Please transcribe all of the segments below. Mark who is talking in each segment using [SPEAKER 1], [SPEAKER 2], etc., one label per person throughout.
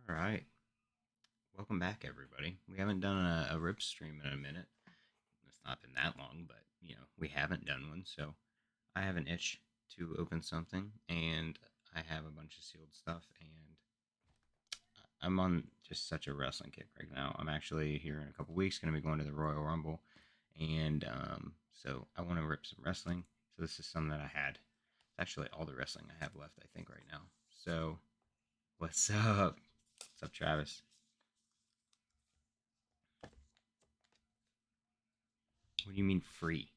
[SPEAKER 1] All right. Welcome back, everybody. We haven't done a rip stream in a minute. It's not been that long, but we haven't done one. So I have an itch to open something, and I have a bunch of sealed stuff, and I'm on just such a wrestling kick right now. I'm actually here in a couple weeks going to be going to the Royal Rumble, and so I want to rip some wrestling. So this is something that I had. It's actually all the wrestling I have left, I think, right now. So what's up? What's up, Travis? What do you mean free?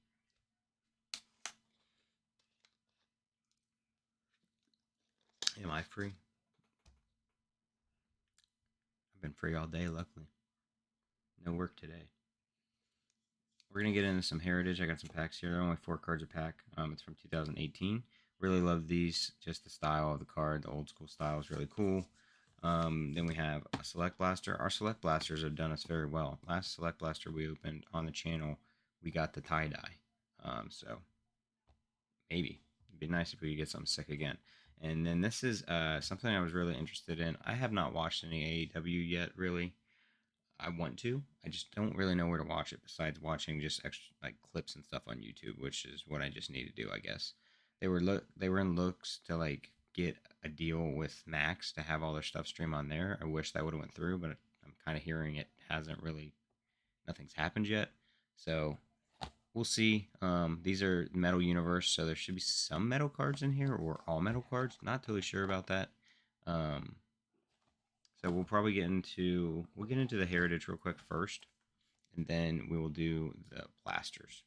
[SPEAKER 1] Am I free? I've been free all day, luckily. No work today. We're going to get into some heritage. I got some packs here. They're only 4 cards a pack. It's from 2018. Really love these. Just the style of the card. The old school style is really cool. Then we have a Select Blaster. Our Select Blasters have done us very well. Last Select Blaster we opened on the channel, we got the tie-dye. So maybe. It'd be nice if we could get something sick again. And then this is something I was really interested in. I have not watched any AEW yet, really. I want to. I just don't really know where to watch it besides watching just extra like clips and stuff on YouTube, which is what I just need to do, I guess. They were in looks to like get a deal with Max to have all their stuff stream on there. I wish that would have went through, but I'm kind of hearing it hasn't really nothing's happened yet. So we'll see. These are Metal Universe, so there should be some metal cards in here or all metal cards. Not totally sure about that. Um, so we'll get into the heritage real quick first, and then we will do the blasters.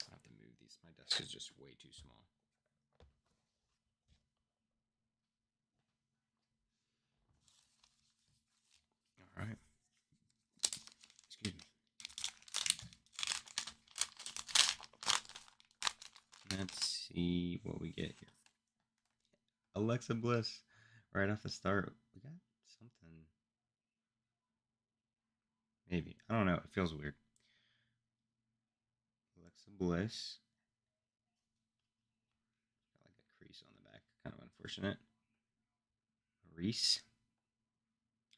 [SPEAKER 1] I have to move these. My desk is just way too small. All right. Excuse me. Let's see what we get here. Alexa Bliss, right off the start. We got something. Maybe. I don't know. It feels weird. Alexa Bliss. Got like a crease on the back. Kind of unfortunate. Reese.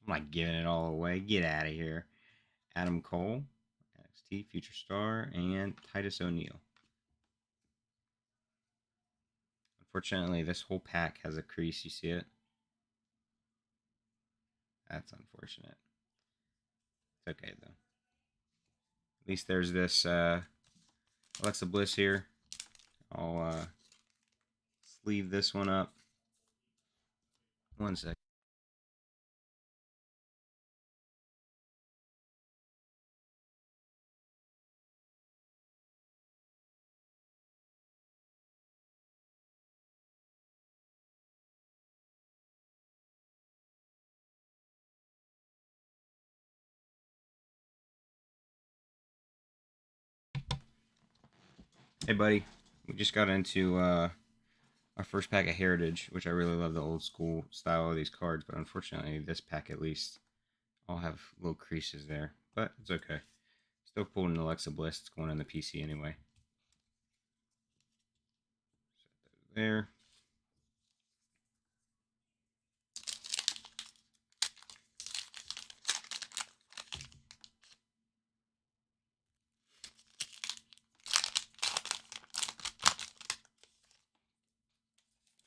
[SPEAKER 1] I'm not giving it all away. Get out of here. Adam Cole, NXT Future Star, and Titus O'Neil. Unfortunately, this whole pack has a crease. You see it? That's unfortunate. It's okay, though. At least there's this Alexa Bliss here. I'll sleeve this one up. One sec. Hey, buddy. We just got into our first pack of Heritage, which I really love the old school style of these cards, but unfortunately, this pack at least, I'll have little creases there, but it's okay. Still pulling an Alexa Bliss. It's going on the PC anyway. Set those there.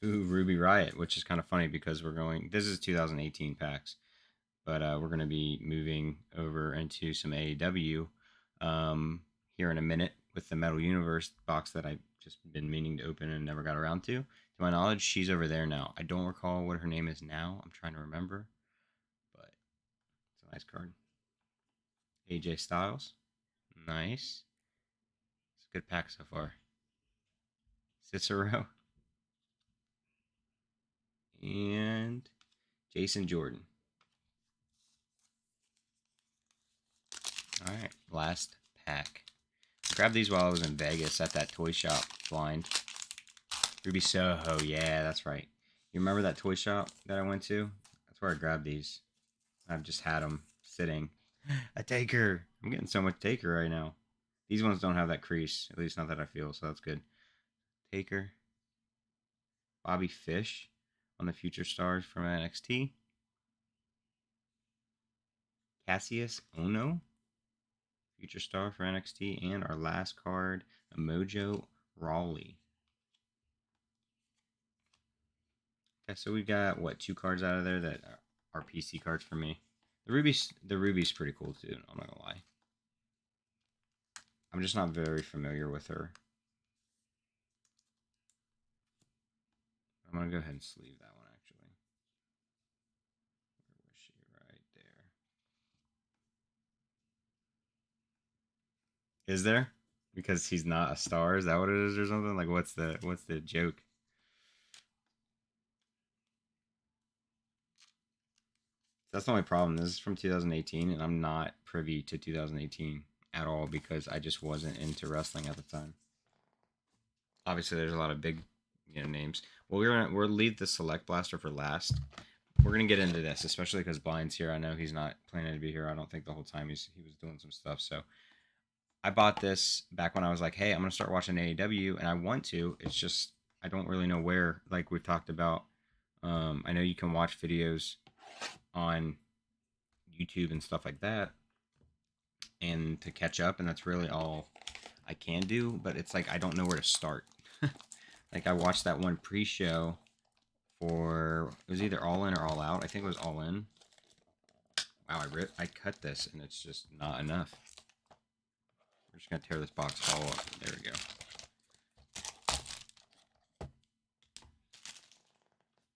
[SPEAKER 1] Ooh, Ruby Riot, which is kind of funny because we're going. This is 2018 packs, but we're going to be moving over into some AEW here in a minute with the Metal Universe box that I've just been meaning to open and never got around to. To my knowledge, she's over there now. I don't recall what her name is now. I'm trying to remember, but it's a nice card. AJ Styles, nice. It's a good pack so far. Cicero and Jason Jordan. All right, last pack. I grabbed these while I was in Vegas at that toy shop blind. Ruby Soho, yeah, that's right. You remember that toy shop that I went to? That's where I grabbed these. I've just had them sitting. A Taker. I'm getting so much Taker right now. These ones don't have that crease, at least not that I feel, so that's good. Taker. Bobby Fish. on the Future Stars from NXT. Cassius Ono, Future Star for NXT. And our last card, Mojo Rawley. Okay, so we got, what, 2 cards out of there that are PC cards for me. The Ruby's pretty cool too, I'm not gonna lie. I'm just not very familiar with her. I'm gonna go ahead and sleeve that one, actually. Where was she? Right there. Is there? Because he's not a star? Is that what it is or something? Like, what's the joke? That's the only problem. This is from 2018, and I'm not privy to 2018 at all because I just wasn't into wrestling at the time. Obviously, there's a lot of big, names. Well, we'll leave the Select Blaster for last. We're gonna get into this, especially because Blind's here. I know he's not planning to be here. I don't think the whole time he was doing some stuff. So I bought this back when I was like, hey, I'm gonna start watching AEW, and I want to. It's just I don't really know where. Like we've talked about. I know you can watch videos on YouTube and stuff like that, and to catch up, and that's really all I can do. But it's like I don't know where to start. Like I watched that one pre-show for, it was either All In or All Out. I think it was All In. Wow, I cut this and it's just not enough. We're just gonna tear this box all up. There we go.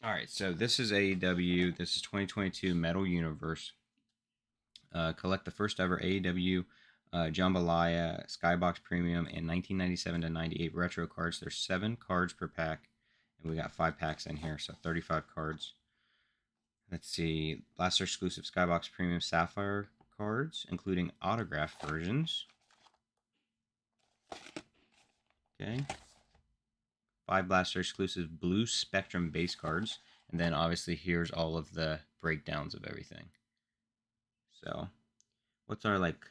[SPEAKER 1] All right, so this is AEW. This is 2022 Metal Universe. Collect the first ever AEW Jambalaya Skybox Premium and 1997 to 98 retro cards. There's 7 cards per pack, and we got 5 packs in here, so 35 cards. Let's see, Blaster exclusive Skybox Premium Sapphire cards, including autograph versions. Okay. 5 Blaster exclusive Blue Spectrum base cards, and then obviously here's all of the breakdowns of everything. So, what's our, like,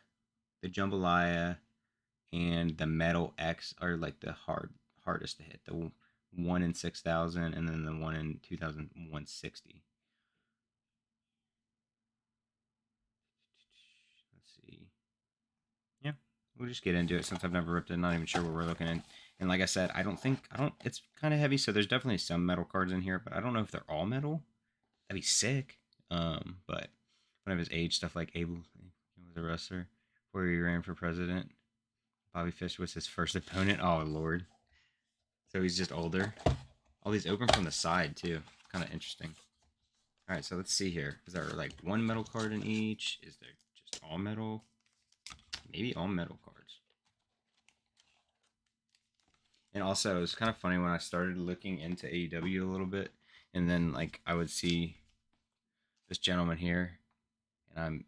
[SPEAKER 1] the Jambalaya and the Metal X are like the hardest to hit. The 1 in 6,000 and then the 1 in 2,160. Let's see. Yeah, we'll just get into it since I've never ripped it. Not even sure what we're looking at. And like I said, it's kind of heavy, so there's definitely some metal cards in here, but I don't know if they're all metal. That'd be sick. But one of his age stuff, like Abel was a wrestler before he ran for president. Bobby Fish was his first opponent. Oh, Lord. So he's just older. All these open from the side, too. Kind of interesting. All right, so let's see here. Is there, like, one metal card in each? Is there just all metal? Maybe all metal cards. And also, it was kind of funny when I started looking into AEW a little bit. And then, like, I would see this gentleman here. And I'm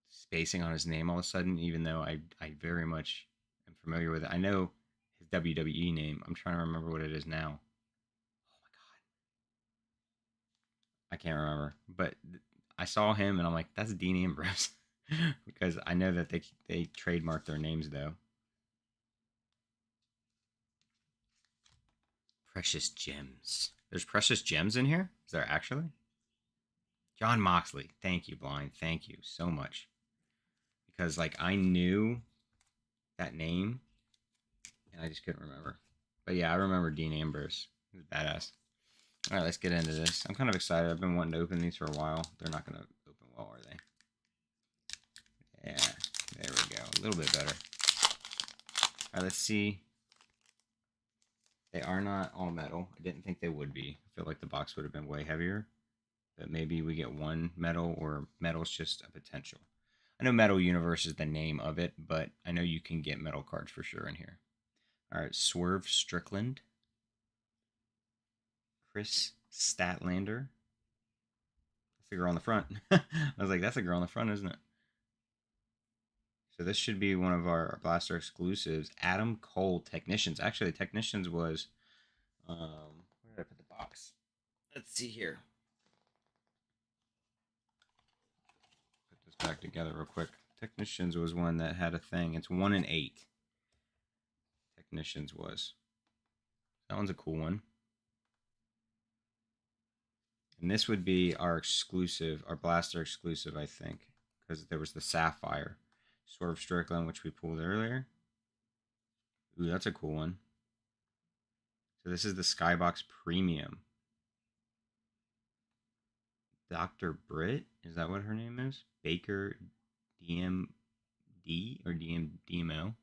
[SPEAKER 1] spacing on his name all of a sudden, even though I very much am familiar with it. I know his WWE name. I'm trying to remember what it is now. Oh my god, I can't remember. But I saw him and I'm like, that's Dean Ambrose, because I know that they trademarked their names though. Precious gems. There's precious gems in here. Is there actually? John Moxley. Thank you, Blind. Thank you so much. Because like I knew that name and I just couldn't remember. But yeah, I remember Dean Ambrose. He was badass. All right, let's get into this. I'm kind of excited. I've been wanting to open these for a while. They're not going to open well, are they? Yeah, there we go. A little bit better. All right, let's see. They are not all metal. I didn't think they would be. I feel like the box would have been way heavier. But maybe we get one metal, or metal's just a potential. I know Metal Universe is the name of it, but I know you can get metal cards for sure in here. All right, Swerve Strickland. Chris Statlander. That's the girl on the front. I was like, that's a girl on the front, isn't it? So this should be one of our Blaster exclusives. Adam Cole Technicians. Actually, Technicians was... where did I put the box? Let's see here. Put this back together real quick. Technicians was one that had a thing. It's 1 in 8. Technicians was. That one's a cool one. And this would be our exclusive, our blaster exclusive, I think, because there was the Sapphire. Swerve Strickland, which we pulled earlier. Ooh, that's a cool one. So this is the Skybox Premium. Dr. Britt, is that what her name is? Baker DMD or DMO?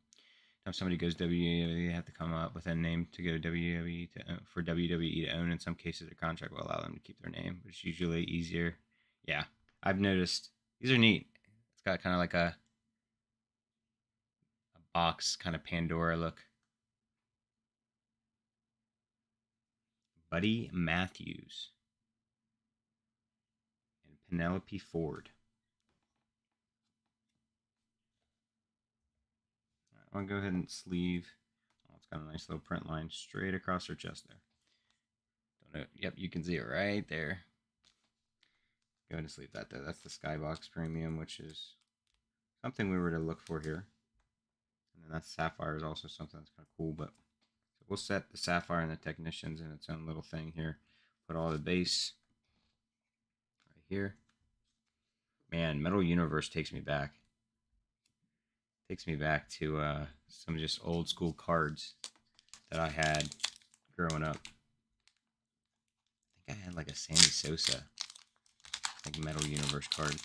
[SPEAKER 1] If somebody goes WWE, they have to come up with a name to go to WWE for WWE to own. In some cases, their contract will allow them to keep their name, but it's usually easier. Yeah, I've noticed these are neat. It's got kind of like a box, kind of Pandora look. Buddy Matthews and Penelope Ford. I'll go ahead and sleeve. Oh, it's got a nice little print line straight across her chest there. Don't know. Yep, you can see it right there. Go ahead and sleeve that though. That's the Skybox Premium, which is something we were to look for here. And then that Sapphire is also something that's kind of cool. But so we'll set the Sapphire and the Technicians in its own little thing here. Put all the base right here. Man, Metal Universe takes me back. Takes me back to some just old school cards that I had growing up. I think I had like a Sammy Sosa, like Metal Universe card.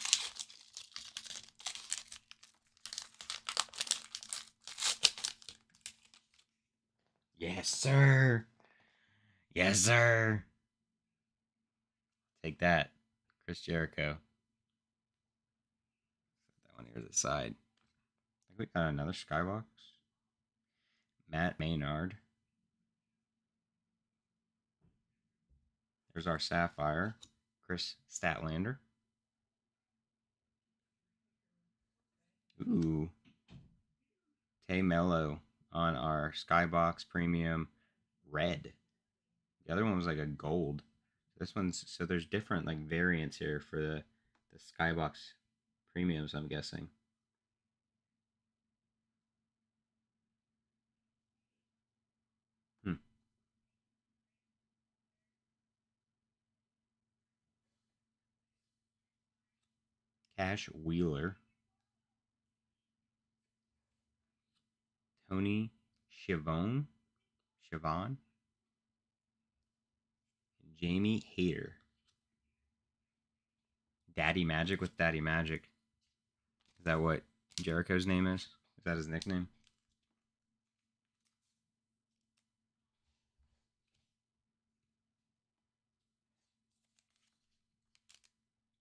[SPEAKER 1] Yes, sir. Yes, sir. Take that, Chris Jericho. Set that one here to the side. I think we got another Skybox. Matt Maynard. There's our Sapphire, Chris Statlander. Ooh. Tay Mello on our Skybox Premium Red. The other one was like a gold. This one's, so there's different like variants here for the Skybox Premiums, I'm guessing. Cash Wheeler. Tony Schiavone. Jamie Hayter. Daddy Magic with Daddy Magic. Is that what Jericho's name is? Is that his nickname?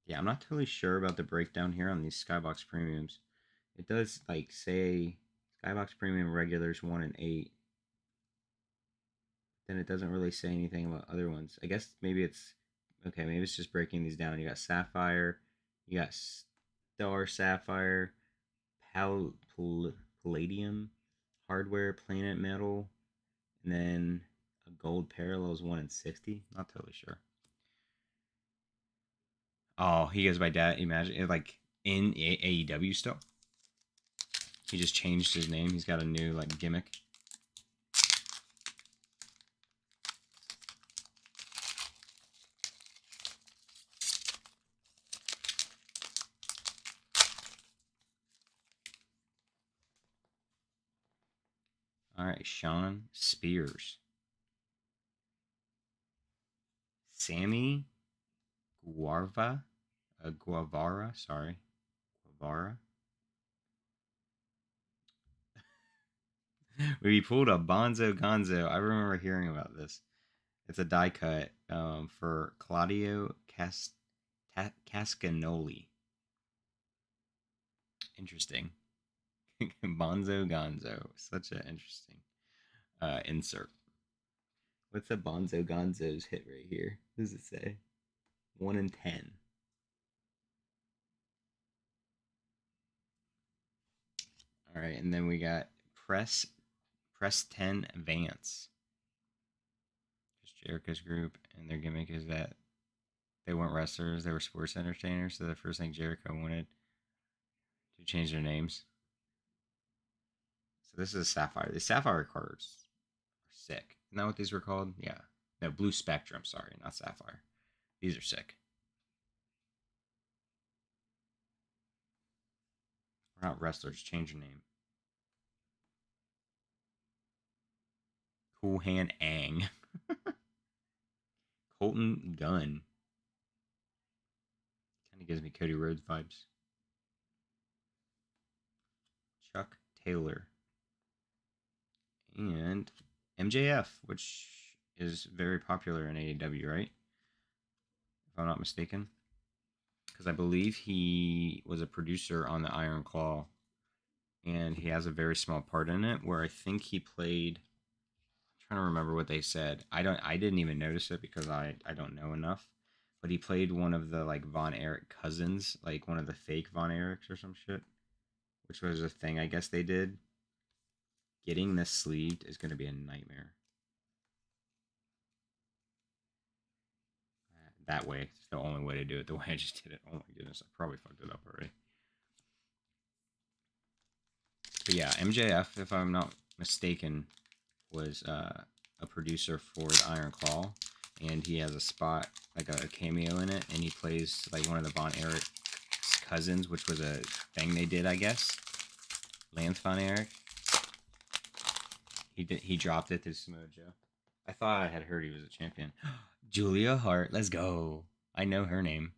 [SPEAKER 1] Yeah, I'm not totally sure about the breakdown here on these Skybox Premiums. It does like say Skybox Premium Regulars 1 and 8. Then it doesn't really say anything about other ones. I guess maybe it's okay, maybe it's just breaking these down. You got Sapphire, you got Star Sapphire, Palladium, Hardware, Planet Metal, and then a Gold Parallels 1 in 60. Not totally sure. Oh, he goes by Dad. Imagine like in AEW still. He just changed his name. He's got a new like gimmick. All right, Sean Spears. Sammy Guevara, sorry. Guevara. We pulled a Bonzo Gonzo. I remember hearing about this. It's a die cut for Claudio Cascanoli. Interesting. Bonzo Gonzo. Such an interesting insert. What's a Bonzo Gonzo's hit right here? What does it say? 1 in 10. All right, and then we got Press 10 Vance. Just Jericho's group, and their gimmick is that they weren't wrestlers, they were sports entertainers. So the first thing Jericho wanted to change their names. So this is a Sapphire. The Sapphire cards are sick. Isn't that what these were called? Yeah. No, Blue Spectrum. Sorry, not Sapphire. These are sick. We're not wrestlers. Change your name. Cool Hand Ang. Colton Gunn. Kind of gives me Cody Rhodes vibes. Chuck Taylor. And MJF, which is very popular in AEW, right? If I'm not mistaken. Because I believe he was a producer on the Iron Claw. And he has a very small part in it where I think he played. I'm trying to remember what they said. I didn't even notice it because I don't know enough. But he played one of the like Von Erich cousins, like one of the fake Von Erichs or some shit. Which was a thing I guess they did. Getting this sleeved is going to be a nightmare. That way. It's the only way to do it the way I just did it. Oh my goodness, I probably fucked it up already. But yeah, MJF, if I'm not mistaken, was a producer for the Iron Claw, and he has a spot, like a cameo in it, and he plays like one of the Von Erich's cousins, which was a thing they did, I guess. Lance Von Erich. He dropped it to Samoa Joe. I thought I had heard he was a champion. Julia Hart, let's go. I know her name.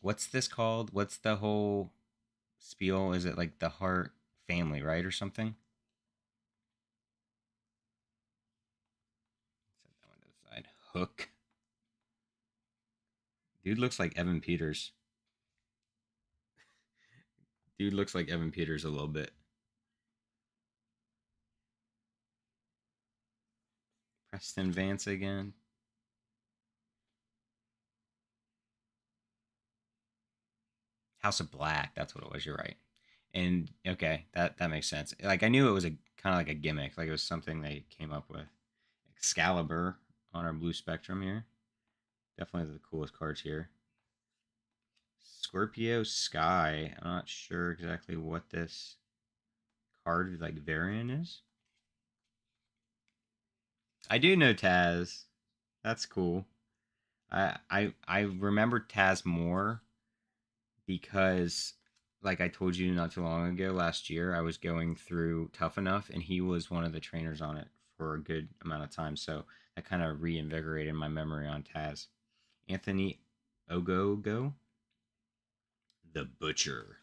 [SPEAKER 1] What's this called? What's the whole spiel? Is it like the Hart family, right, or something? Set that one to the side. Hook. Dude looks like Evan Peters. Dude looks like Evan Peters a little bit. Preston Vance again. House of Black. That's what it was. You're right. And okay, that makes sense. Like I knew it was a kind of like a gimmick. Like it was something they came up with. Excalibur on our blue spectrum here. Definitely the coolest cards here. Scorpio Sky. I'm not sure exactly what this card like variant is. I do know Taz. That's cool. I remember Taz more because like I told you not too long ago last year, I was going through Tough Enough and he was one of the trainers on it for a good amount of time. So that kind of reinvigorated my memory on Taz. Anthony Ogogo, the Butcher.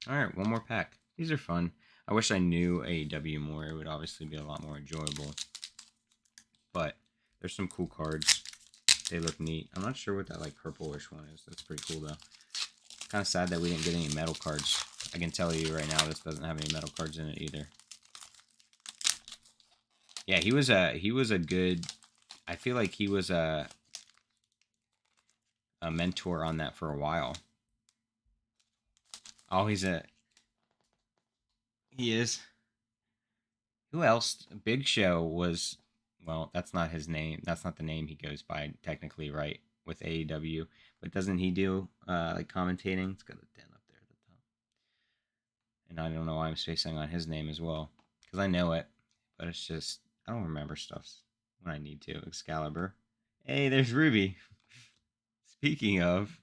[SPEAKER 1] All right, one more pack. These are fun. I wish I knew AEW more. It would obviously be a lot more enjoyable. But there's some cool cards. They look neat. I'm not sure what that like purplish one is. That's pretty cool though. Kind of sad that we didn't get any metal cards. I can tell you right now this doesn't have any metal cards in it either. Yeah, he was a good. I feel like he was a mentor on that for a while. Oh, he is. Who else? Big Show was. Well, that's not his name. That's not the name he goes by technically, right? With AEW, but doesn't he do like commentating? It's got a den up there at the top, and I don't know why I'm spacing on his name as well because I know it, but it's just I don't remember stuff when I need to. Excalibur. Hey, there's Ruby. Speaking of,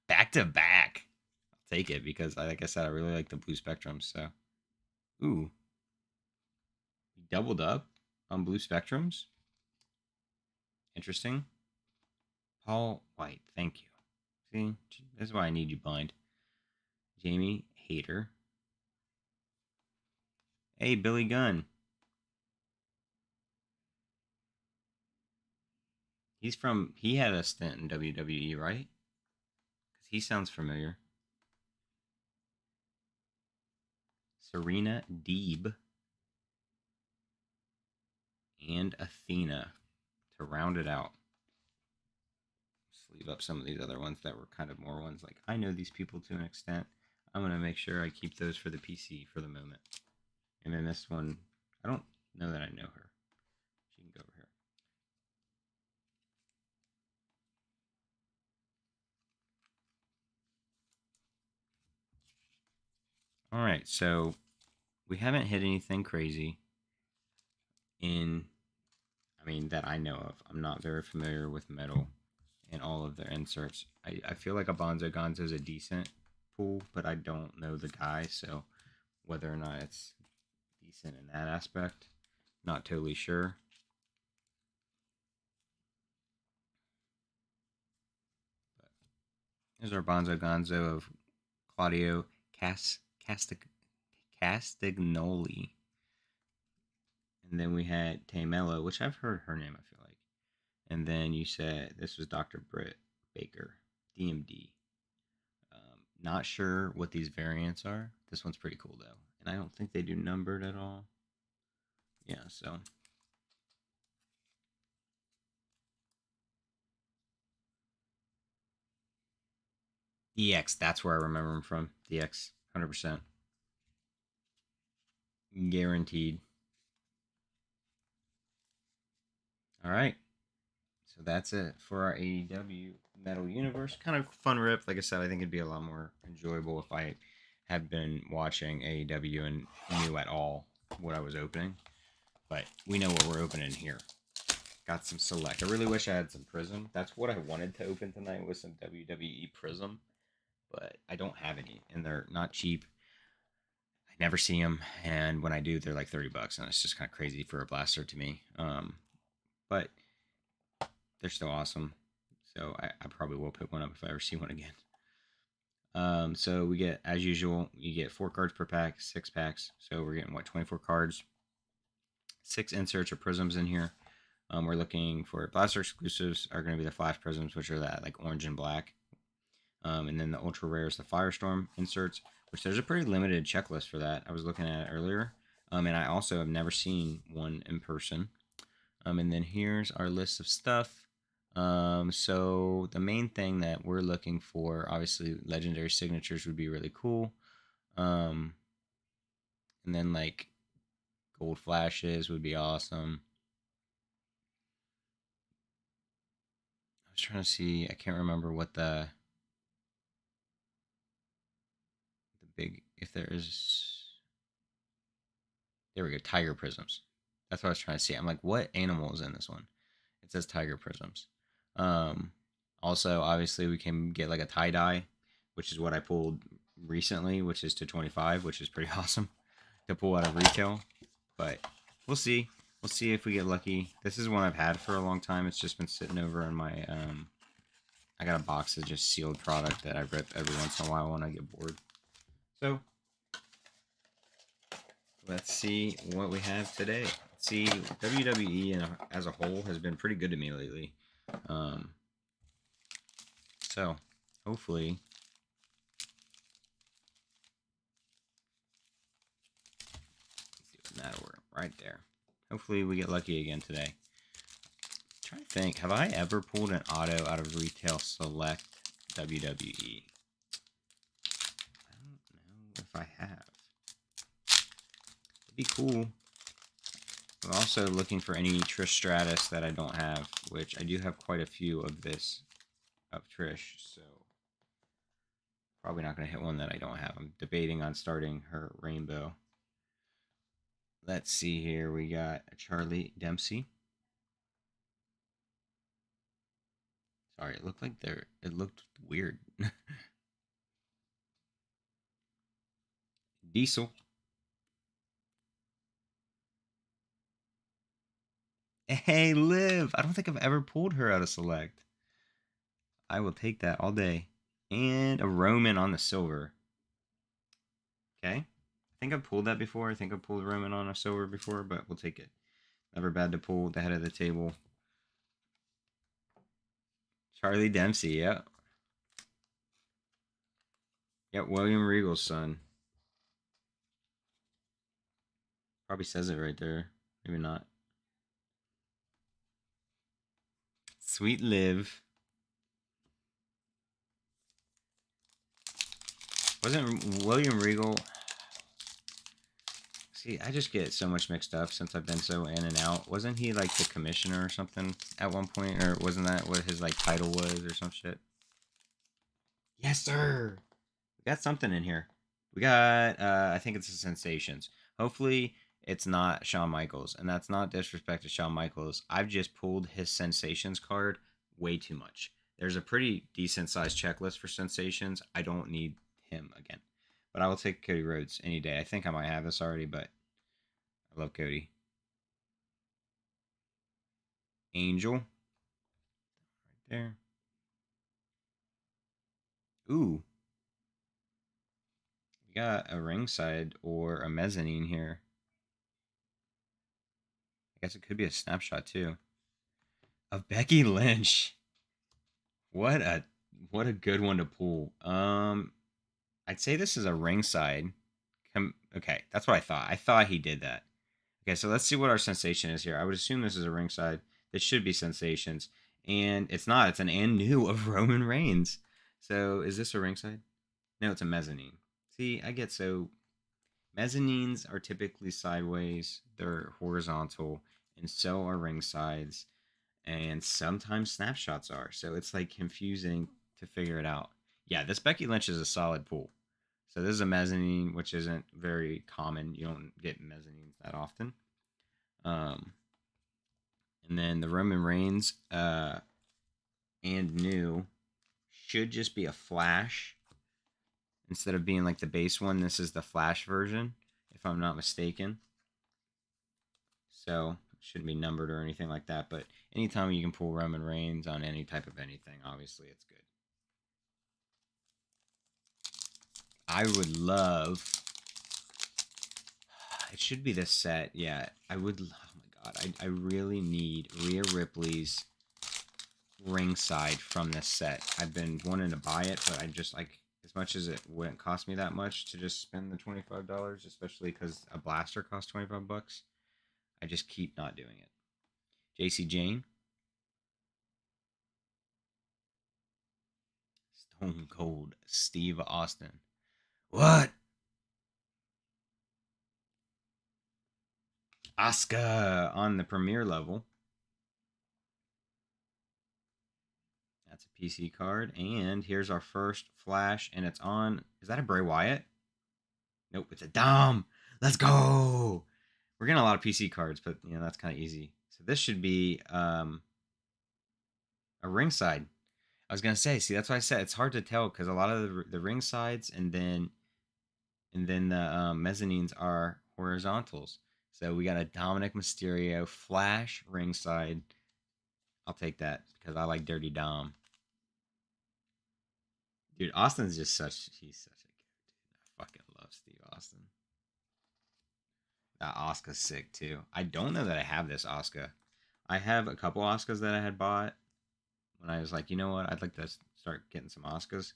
[SPEAKER 1] back to back. I'll take it because, like I said, I really like the blue spectrums. So, ooh, he doubled up on blue spectrums. Interesting. Paul White, thank you. See, this is why I need you blind. Jamie Hayter. Hey, Billy Gunn. He had a stint in WWE, right? Because he sounds familiar. Serena Deeb. And Athena to round it out. Sleeve up some of these other ones that were kind of more ones like I know these people to an extent. I'm going to make sure I keep those for the PC for the moment. And then this one, I don't know that I know her. She can go over here. All right, so we haven't hit anything crazy in, I mean, that I know of. I'm not very familiar with metal and all of their inserts. I feel like a Bonzo Gonzo is a decent pool, but I don't know the guy, so whether or not it's decent in that aspect, not totally sure. But here's our Bonzo Gonzo of Claudio Castagnoli. And then we had Tamelo, which I've heard her name, I feel like. And then you said this was Dr. Britt Baker, DMD. Not sure what these variants are. This one's pretty cool, though. And I don't think they do numbered at all. Yeah, so. DX, that's where I remember him from. DX, 100%. Guaranteed. All right. So that's it for our AEW Metal Universe. Kind of fun rip. Like I said, I think it'd be a lot more enjoyable if I had been watching AEW and knew at all what I was opening. But we know what we're opening here. Got some Select. I really wish I had some Prism. That's what I wanted to open tonight, was some WWE Prism. But I don't have any, and they're not cheap. I never see them, and when I do, they're like $30, and it's just kind of crazy for a blaster to me. But they're still awesome, so I probably will pick one up if I ever see one again. So we get, as usual, you get 4 cards per pack, 6 packs. So we're getting, what, 24 cards, 6 inserts or prisms in here. We're looking for blaster exclusives are going to be the Flash prisms, which are that like orange and black. And then the ultra rares, the Firestorm inserts, which there's a pretty limited checklist for that. I was looking at it earlier. And I also have never seen one in person. And then here's our list of stuff. So the main thing that we're looking for, obviously, legendary signatures would be really cool. And then like gold flashes would be awesome. I was trying to see, I can't remember what the big, if there is, there we go, tiger prisms. That's what I was trying to see. I'm like, what animal is in this one? It says tiger prisms. Also, obviously, we can get like a tie-dye, which is what I pulled recently, which is to 25, which is pretty awesome to pull out of retail. But we'll see. We'll see if we get lucky. This is one I've had for a long time. It's just been sitting over in my, I got a box of just sealed product that I rip every once in a while when I get bored. So, let's see what we have today. Let's see, WWE as a whole has been pretty good to me lately. So, hopefully, let's see what's in that order right there. Hopefully, we get lucky again today. I'm trying to think, have I ever pulled an auto out of retail select WWE? I don't know if I have. It'd be cool. I'm also looking for any Trish Stratus that I don't have, which I do have quite a few of this, of Trish, so probably not going to hit one that I don't have. I'm debating on starting her Rainbow. Let's see here. We got a Charlie Dempsey. Sorry, it looked like it looked weird. Diesel. Hey, Liv. I don't think I've ever pulled her out of select. I will take that all day. And a Roman on the silver. Okay. I think I've pulled that before. I think I've pulled Roman on a silver before, but we'll take it. Never bad to pull the head of the table. Charlie Dempsey, yep. Yep, William Regal's son. Probably says it right there. Maybe not. Sweet Liv. Wasn't William Regal... See, I just get so much mixed up since I've been so in and out. Wasn't he like the commissioner or something at one point? Or wasn't that what his like title was or some shit? Yes, sir. We got something in here. We got, I think it's the Sensations. Hopefully, it's not Shawn Michaels, and that's not disrespect to Shawn Michaels. I've just pulled his Sensations card way too much. There's a pretty decent sized checklist for Sensations. I don't need him again, but I will take Cody Rhodes any day. I think I might have this already, but I love Cody. Angel, right there. Ooh, we got a ringside or a mezzanine here. I guess it could be a snapshot too of Becky Lynch. What a what a good one to pull. I'd say this is a ringside. Okay, that's what I thought. I thought he did that. Okay, so let's see what our sensation is here. I would assume this is a ringside. This should be sensations, and it's not. It's an and new of Roman Reigns. So is this a ringside? No, it's a mezzanine. See, I get so mezzanines are typically sideways. They're horizontal, and so are ringsides, and sometimes snapshots are. So it's like confusing to figure it out. Yeah, this Becky Lynch is a solid pull. So this is a mezzanine, which isn't very common. You don't get mezzanines that often. Um, and then the Roman Reigns and new should just be a flash instead of being like the base one. This is the flash version, if I'm not mistaken. So it shouldn't be numbered or anything like that. But anytime you can pull Roman Reigns on any type of anything, obviously it's good. I would love. It should be this set. Yeah, I would. Oh my god, I really need Rhea Ripley's ringside from this set. I've been wanting to buy it, but I just like as much as it wouldn't cost me that much to just spend the $25, especially because a blaster costs $25. I just keep not doing it. JC Jane, Stone Cold Steve Austin. What? Asuka on the premier level. That's a PC card. And here's our first flash, and it's on. Is that a Bray Wyatt? Nope, it's a Dom. Let's go. We're getting a lot of PC cards, but that's kind of easy. So this should be a ringside. I was gonna say, see, that's why I said it's hard to tell because a lot of the ring sides and then the mezzanines are horizontals. So we got a Dominic Mysterio flash ringside. I'll take that because I like Dirty Dom. Dude, Austin's just he's such a good dude. I fucking love Steve Austin. That Oscar's sick too. I don't know that I have this Oscar. I have a couple Oscars that I had bought when I was like, you know what, I'd like to start getting some Oscars.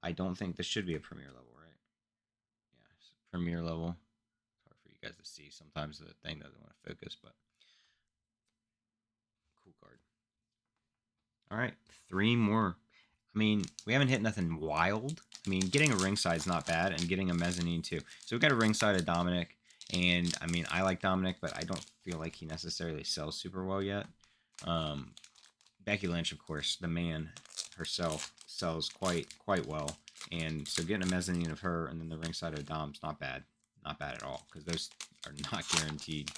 [SPEAKER 1] I don't think this should be a premier level, right? Yeah, it's premier level. It's hard for you guys to see. Sometimes the thing doesn't want to focus, but cool card. All right, three more. I mean, we haven't hit nothing wild. I mean, getting a ringside is not bad, and getting a mezzanine too. So we got a ringside of Dominic, and I mean, I like Dominic, but I don't feel like he necessarily sells super well yet. Becky Lynch, of course, the man herself, sells quite well, and so getting a mezzanine of her and then the ringside of Dom's not bad, not bad at all, because those are not guaranteed.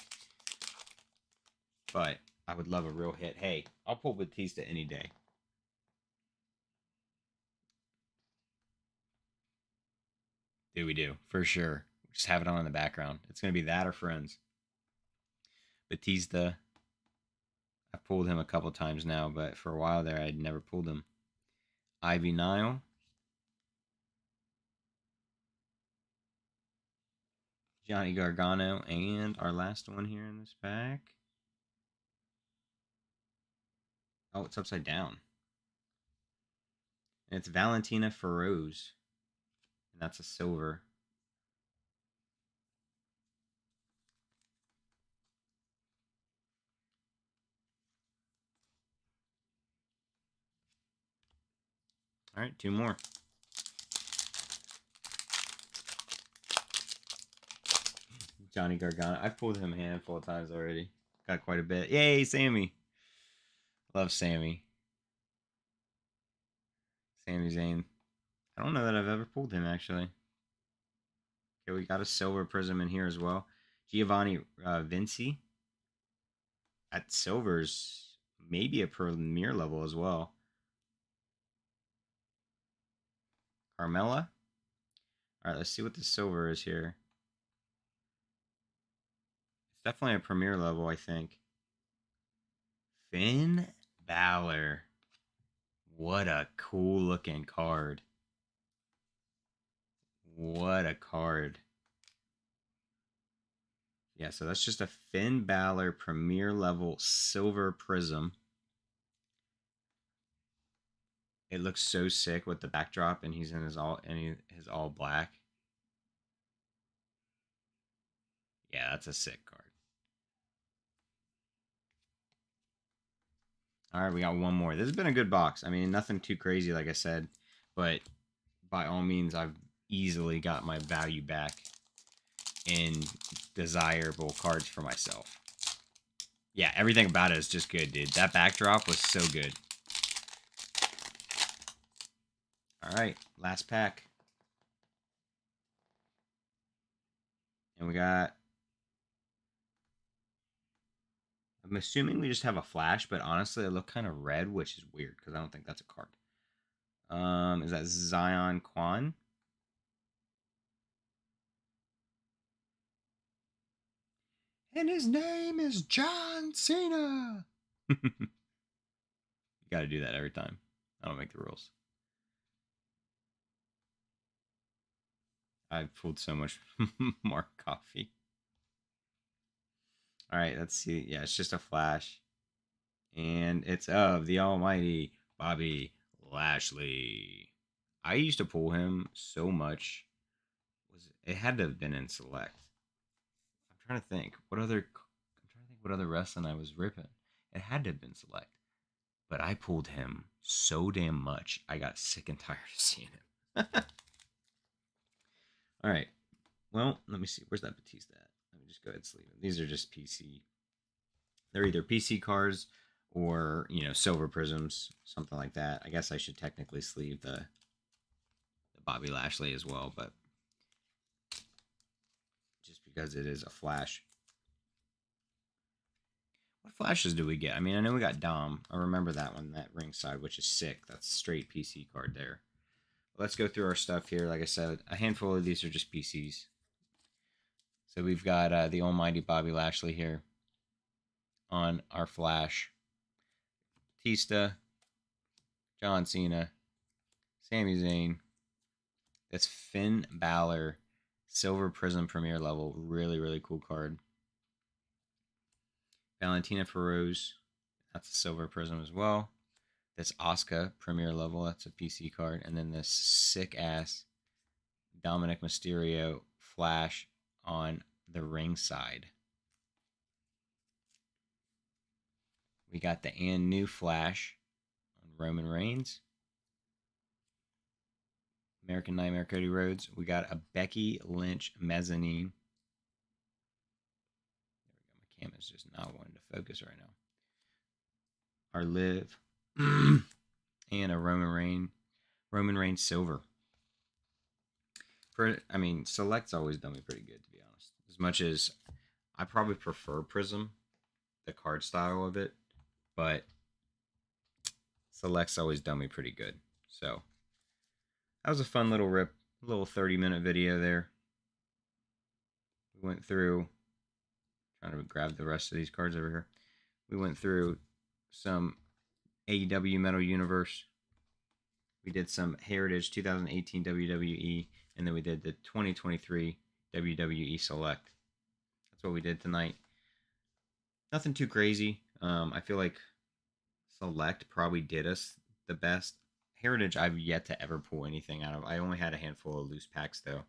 [SPEAKER 1] But I would love a real hit. Hey, I'll pull Batista any day. Do we do for sure? Just have it on in the background. It's gonna be that or Friends. Batista. I've pulled him a couple times now, but for a while there, I'd never pulled him. Ivy Nile, Johnny Gargano, and our last one here in this pack. Oh, it's upside down. And it's Valentina Feroz. And that's a silver. All right, two more. Johnny Gargano. I've pulled him a handful of times already. Got quite a bit. Yay, Sammy. Love Sammy. Sami Zayn. I don't know that I've ever pulled him, actually. Okay, we got a silver prism in here as well. Giovanni Vinci at silvers, maybe a premier level as well. Carmella. All right, let's see what the silver is here. It's definitely a premier level, I think. Finn Balor. What a cool looking card. What a card. Yeah, so that's just a Finn Balor premier level silver prism. It looks so sick with the backdrop, and he's in his all black. Yeah, that's a sick card. All right, we got one more. This has been a good box. I mean, nothing too crazy, like I said, but by all means, I've easily got my value back in desirable cards for myself. Yeah, everything about it is just good, dude. That backdrop was so good. All right, last pack. And we got... I'm assuming we just have a flash, but honestly, it looked kind of red, which is weird because I don't think that's a card. Is that Zion Quan? And his name is John Cena. You got to do that every time. I don't make the rules. I've pulled so much more coffee. All right, let's see. Yeah, it's just a flash. And it's of the almighty Bobby Lashley. I used to pull him so much. It had to have been in select. I'm trying to think what other wrestling I was ripping. It had to have been select. But I pulled him so damn much, I got sick and tired of seeing him. All right. Well, let me see. Where's that Batista at? Let me just go ahead and sleeve them. These are just PC. They're either PC cards or, silver prisms, something like that. I guess I should technically sleeve the Bobby Lashley as well, but just because it is a flash. What flashes do we get? I mean, I know we got Dom. I remember that one, that ringside, which is sick. That's straight PC card there. Let's go through our stuff here. Like I said, a handful of these are just PCs. So we've got the almighty Bobby Lashley here on our flash. Batista, John Cena, Sami Zayn. That's Finn Balor, Silver Prism Premier level. Really, really cool card. Valentina Feroz. That's a Silver Prism as well. That's Asuka Premier level. That's a PC card. And then this sick-ass Dominic Mysterio Flash on the ringside. We got the and new Flash on Roman Reigns. American Nightmare Cody Rhodes. We got a Becky Lynch Mezzanine. There we go. My camera's just not wanting to focus right now. Our Liv. And a Roman Reigns Silver. Select's always done me pretty good, to be honest. As much as I probably prefer Prism, the card style of it, but Select's always done me pretty good. So that was a fun little rip, a little 30-minute video there. We went through, trying to grab the rest of these cards over here. We went through some AEW Metal Universe. We did some Heritage 2018 WWE, and then we did the 2023 WWE Select. That's what we did tonight. Nothing too crazy. I feel like Select probably did us the best. Heritage, I've yet to ever pull anything out of. I only had a handful of loose packs, though.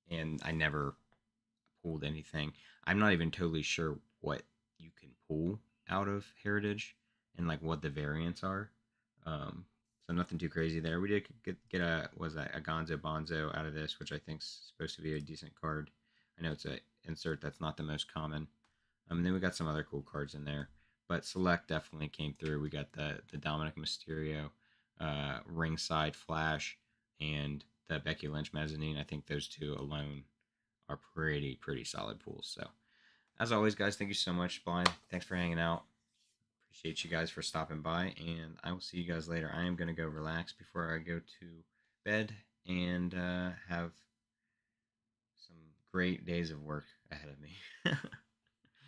[SPEAKER 1] And I never pulled anything. I'm not even totally sure what you can pull out of Heritage and like what the variants are. So nothing too crazy there. We did get a Gonzo Bonzo out of this, which I think is supposed to be a decent card. I know it's an insert that's not the most common. And then we got some other cool cards in there. But Select definitely came through. We got the Dominic Mysterio ringside Flash and the Becky Lynch Mezzanine. I think those two alone are pretty solid pools. So as always, guys, thank you so much, Blind. Thanks for hanging out. Appreciate you guys for stopping by, and I will see you guys later. I am gonna go relax before I go to bed and have some great days of work ahead of me.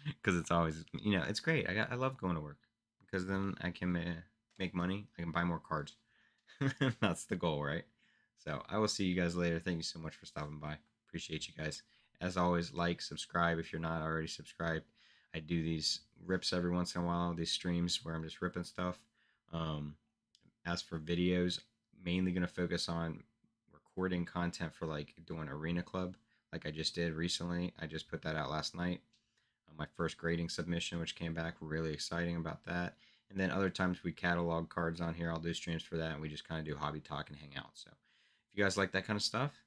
[SPEAKER 1] Because it's always, it's great. I love going to work because then I can make money. I can buy more cards. That's the goal, right? So I will see you guys later. Thank you so much for stopping by. Appreciate you guys. As always, like, subscribe if you're not already subscribed. I do these rips every once in a while, these streams where I'm just ripping stuff. Um, as for videos, mainly going to focus on recording content for like doing Arena Club, like I just did recently. I just put that out last night. My first grading submission, which came back really exciting about that. And then other times we catalog cards on here. I'll do streams for that, and we just kind of do hobby talk and hang out. So if you guys like that kind of stuff,